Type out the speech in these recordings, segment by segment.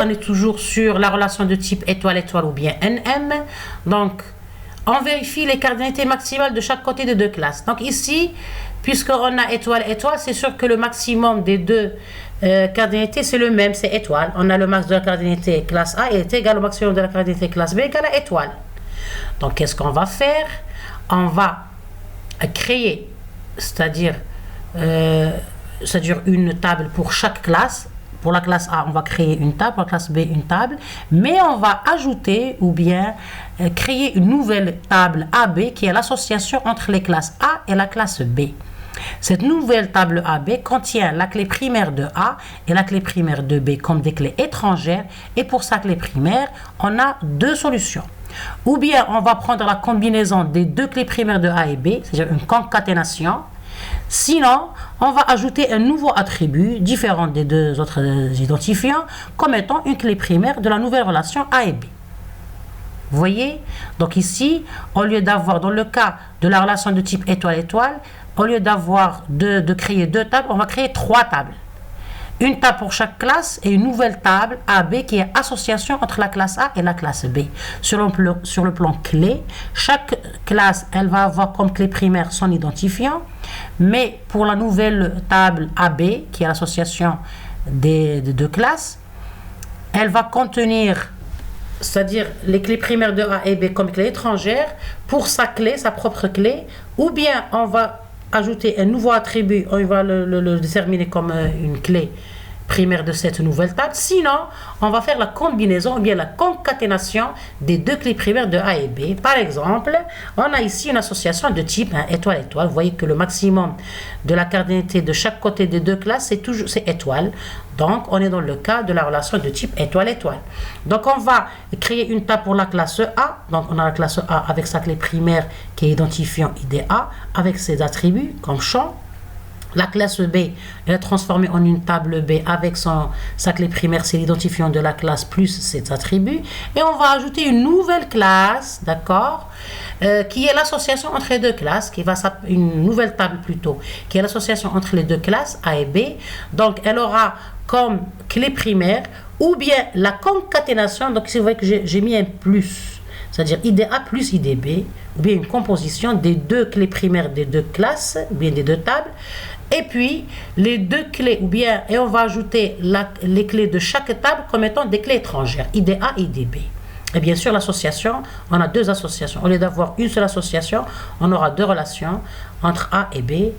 On est toujours sur la relation de type étoile-étoile ou bien NM. Donc, on vérifie les cardinalités maximales de chaque côté des deux classes. Donc ici, puisqu'on a étoile-étoile, c'est sûr que le maximum des deux cardinalités, c'est le même, c'est étoile. On a le max de la cardinalité classe A est égal au maximum de la cardinalité classe B égal à étoile. Donc, qu'est-ce qu'on va faire? On va créer, c'est-à-dire une table pour chaque classe. Pour la classe A, on va créer une table, pour la classe B, une table, mais on va ajouter ou bien créer une nouvelle table AB qui est l'association entre les classes A et la classe B. Cette nouvelle table AB contient la clé primaire de A et la clé primaire de B comme des clés étrangères, et pour sa clé primaire, on a deux solutions. Ou bien on va prendre la combinaison des deux clés primaires de A et B, c'est-à-dire une concaténation. Sinon, on va ajouter un nouveau attribut différent des deux autres identifiants comme étant une clé primaire de la nouvelle relation A et B. Vous voyez? Donc ici, au lieu d'avoir, dans le cas de la relation de type étoile-étoile, au lieu d'avoir de créer deux tables, on va créer trois tables. Une table pour chaque classe et une nouvelle table AB qui est association entre la classe A et la classe B. Sur le plan clé, chaque classe, elle va avoir comme clé primaire son identifiant, mais pour la nouvelle table AB, qui est l'association des deux classes, elle va contenir, c'est-à-dire les clés primaires de A et B comme clé étrangère pour sa clé, sa propre clé, ou bien on va ajouter un nouveau attribut, on va le déterminer comme une clé primaire de cette nouvelle table. Sinon, on va faire la combinaison ou bien la concaténation des deux clés primaires de A et B. Par exemple, on a ici une association de type étoile-étoile. Vous voyez que le maximum de la cardinalité de chaque côté des deux classes, c'est étoile. Donc, on est dans le cas de la relation de type étoile-étoile. Donc, on va créer une table pour la classe A. Donc, on a la classe A avec sa clé primaire qui est identifiant IDA avec ses attributs comme champ. La classe B est transformée en une table B avec sa clé primaire, c'est l'identifiant de la classe plus ses attributs. Et on va ajouter une nouvelle classe, d'accord, qui est l'association entre les deux classes, une nouvelle table plutôt, qui est l'association entre les deux classes A et B. Donc, elle aura comme clé primaire ou bien la concaténation. Donc, ici, vous voyez que j'ai mis un plus, c'est-à-dire IDA plus IDB, ou bien une composition des deux clés primaires des deux classes, ou bien des deux tables. Et puis, les deux clés, et on va ajouter les clés de chaque table comme étant des clés étrangères, IDA et IDB. Et bien sûr, l'association, on a deux associations. Au lieu d'avoir une seule association, on aura deux relations entre A et B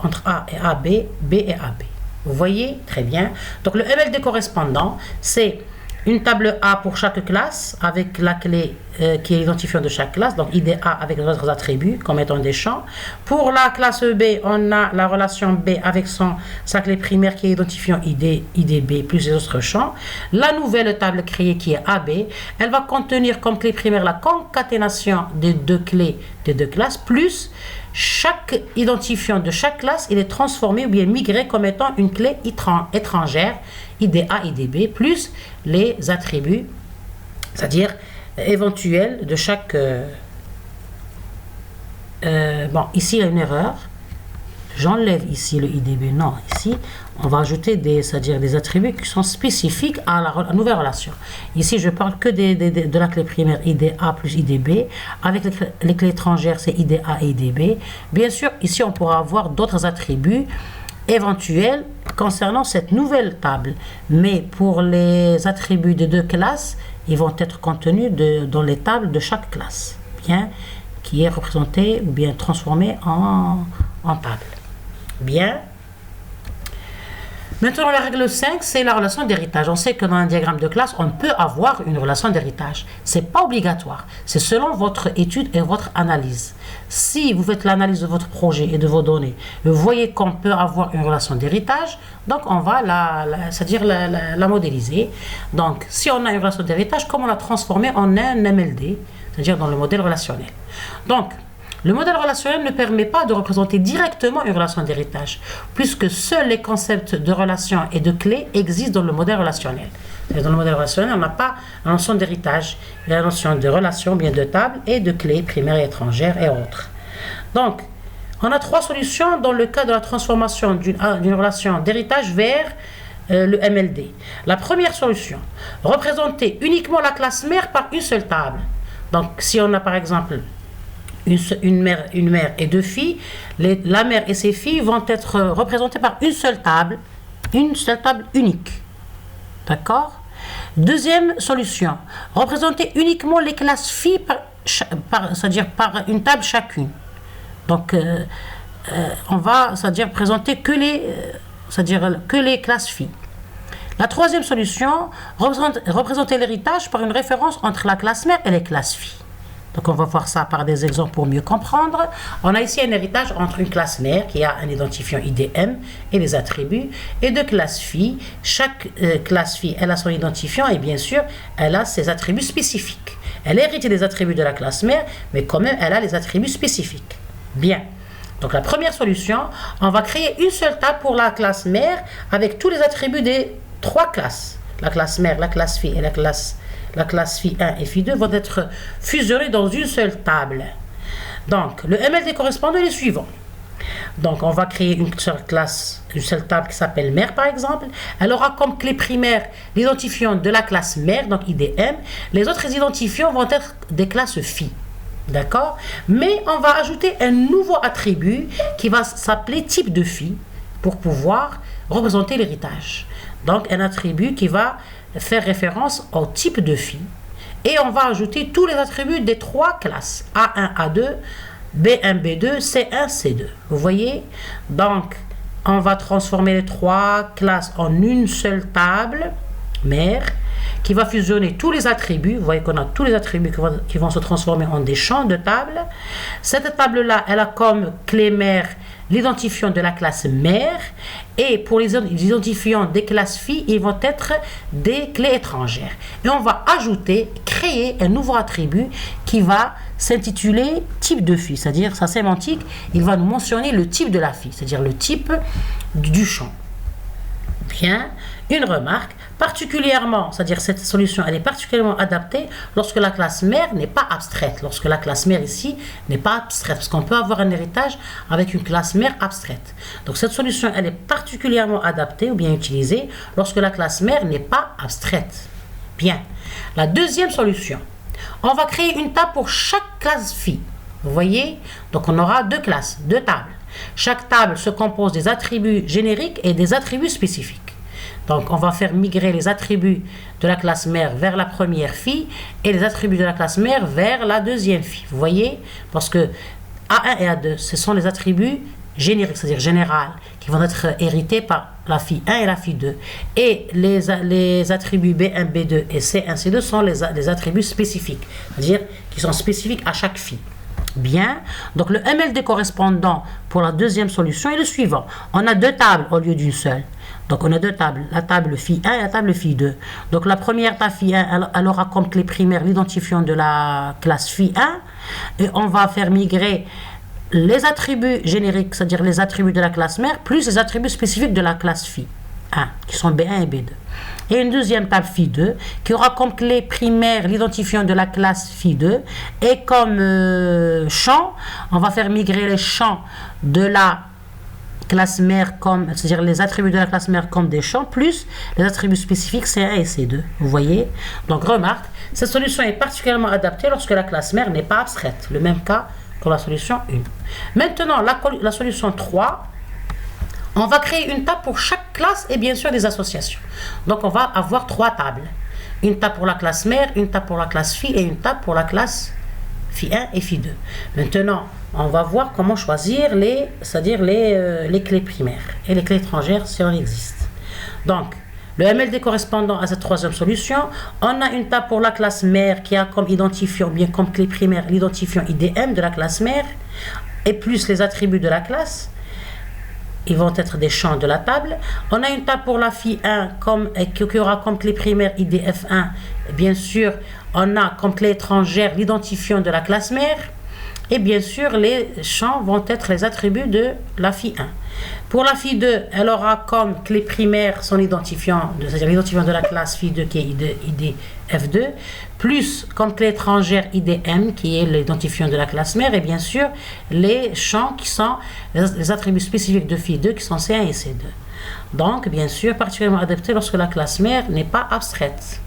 entre A et AB, B et AB. Vous voyez? Très bien. Donc, le MLD correspondant, c'est une table A pour chaque classe avec la clé qui est l'identifiant de chaque classe, donc IDA avec les autres attributs comme étant des champs. Pour la classe B, on a la relation B avec sa clé primaire qui est identifiant IDB plus les autres champs. La nouvelle table créée qui est AB, elle va contenir comme clé primaire la concaténation des deux clés des deux classes plus chaque identifiant de chaque classe, il est transformé ou bien migré comme étant une clé étrangère, IDA, IDB, plus les attributs, c'est-à-dire éventuels de chaque... bon, ici, il y a une erreur. J'enlève ici le IDB. Non, ici, on va ajouter c'est-à-dire des attributs qui sont spécifiques à la nouvelle relation. Ici, je parle que de la clé primaire IDA plus IDB. Avec les clés étrangères, c'est IDA et IDB. Bien sûr, ici, on pourra avoir d'autres attributs éventuels concernant cette nouvelle table. Mais pour les attributs des deux classes, ils vont être contenus dans les tables de chaque classe, bien, qui est représentée ou bien transformée en table. Bien. Maintenant, la règle 5, c'est la relation d'héritage. On sait que dans un diagramme de classe, on peut avoir une relation d'héritage. Ce n'est pas obligatoire. C'est selon votre étude et votre analyse. Si vous faites l'analyse de votre projet et de vos données, vous voyez qu'on peut avoir une relation d'héritage, donc on va la modéliser. Donc, si on a une relation d'héritage, comment la transformer en un MLD, c'est-à-dire dans le modèle relationnel. Donc, le modèle relationnel ne permet pas de représenter directement une relation d'héritage, puisque seuls les concepts de relation et de clés existent dans le modèle relationnel. Et dans le modèle relationnel, on n'a pas la notion d'héritage, il y a la notion de relation, bien de table, et de clés primaires et étrangères et autres. Donc, on a trois solutions dans le cas de la transformation d'une relation d'héritage vers le MLD. La première solution, représenter uniquement la classe mère par une seule table. Donc, si on a par exemple une mère et deux filles, la mère et ses filles vont être représentées par une seule table unique. D'accord? Deuxième solution, représenter uniquement les classes filles c'est-à-dire par une table chacune. Donc, on va, c'est-à-dire présenter que les classes filles. La troisième solution, représenter l'héritage par une référence entre la classe mère et les classes filles. Donc on va voir ça par des exemples pour mieux comprendre. On a ici un héritage entre une classe mère qui a un identifiant IDM et les attributs, et deux classes filles. Chaque classe fille, elle a son identifiant et bien sûr, elle a ses attributs spécifiques. Elle hérite des attributs de la classe mère, mais quand même, elle a les attributs spécifiques. Bien. Donc la première solution, on va créer une seule table pour la classe mère avec tous les attributs des trois classes. La classe mère, la classe fille et la classe fille 1 et fille 2 vont être fusionnés dans une seule table. Donc, le MLD correspondant est le suivant. Donc, on va créer une seule table qui s'appelle mère, par exemple. Elle aura comme clé primaire l'identifiant de la classe mère, donc IDM. Les autres identifiants vont être des classes filles. D'accord? Mais on va ajouter un nouveau attribut qui va s'appeler type de fille pour pouvoir représenter l'héritage. Donc, un attribut qui va faire référence au type de fille. Et on va ajouter tous les attributs des trois classes. A1, A2, B1, B2, C1, C2. Vous voyez? Donc, on va transformer les trois classes en une seule table mère qui va fusionner tous les attributs. Vous voyez qu'on a tous les attributs qui vont se transformer en des champs de table. Cette table-là, elle a comme clé mère l'identifiant de la classe mère, et pour les identifiants des classes filles, ils vont être des clés étrangères. Et on va créer un nouveau attribut qui va s'intituler type de fille, c'est-à-dire sa sémantique, il va nous mentionner le type de la fille, c'est-à-dire le type du champ. Bien, une remarque, particulièrement, c'est-à-dire cette solution, elle est particulièrement adaptée lorsque la classe mère n'est pas abstraite, lorsque la classe mère ici n'est pas abstraite, parce qu'on peut avoir un héritage avec une classe mère abstraite. Donc cette solution, elle est particulièrement adaptée ou bien utilisée lorsque la classe mère n'est pas abstraite. Bien, la deuxième solution, on va créer une table pour chaque classe fille. Vous voyez? Donc on aura deux classes, deux tables. Chaque table se compose des attributs génériques et des attributs spécifiques. Donc, on va faire migrer les attributs de la classe mère vers la première fille et les attributs de la classe mère vers la deuxième fille. Vous voyez? Parce que A1 et A2, ce sont les attributs génériques, c'est-à-dire général, qui vont être hérités par la fille 1 et la fille 2. Et les attributs B1, B2 et C1, C2 sont les attributs spécifiques, c'est-à-dire qui sont spécifiques à chaque fille. Bien, donc le MLD correspondant pour la deuxième solution est le suivant. On a deux tables au lieu d'une seule. Donc on a deux tables, la table fille 1 et la table fille 2. Donc la première table fille 1, elle aura comme clé primaire l'identifiant de la classe fille 1. Et on va faire migrer les attributs génériques, c'est-à-dire les attributs de la classe mère, plus les attributs spécifiques de la classe fille 1, qui sont B1 et B2. Et une deuxième table fille 2 qui aura comme clé primaire l'identifiant de la classe fille 2 et comme champ, on va faire migrer les champs de la classe mère c'est-à-dire les attributs de la classe mère comme des champs plus les attributs spécifiques C1 et C2. Vous voyez? Donc remarque, cette solution est particulièrement adaptée lorsque la classe mère n'est pas abstraite. Le même cas que la solution 1. Maintenant, la solution 3, on va créer une table pour chaque classe et bien sûr des associations. Donc on va avoir trois tables. Une table pour la classe mère, une table pour la classe fille et une table pour la classe fille 1 et fille 2. Maintenant, on va voir comment choisir les clés primaires et les clés étrangères si on existe. Donc, le MLD correspondant à cette troisième solution, on a une table pour la classe mère qui a comme identifiant, bien comme clé primaire, l'identifiant IDM de la classe mère et plus les attributs de la classe. Ils vont être des champs de la table. On a une table pour la fille 1 qui aura comme clé primaire IDF1. Bien sûr, on a comme clé étrangère l'identifiant de la classe mère. Et bien sûr, les champs vont être les attributs de la fille 1. Pour la fille 2, elle aura comme clé primaire son identifiant, c'est-à-dire l'identifiant de la classe fille 2 qui est IDF2, plus comme clé étrangère IDM qui est l'identifiant de la classe mère, et bien sûr les champs qui sont les attributs spécifiques de fille 2 qui sont C1 et C2. Donc, bien sûr, particulièrement adapté lorsque la classe mère n'est pas abstraite.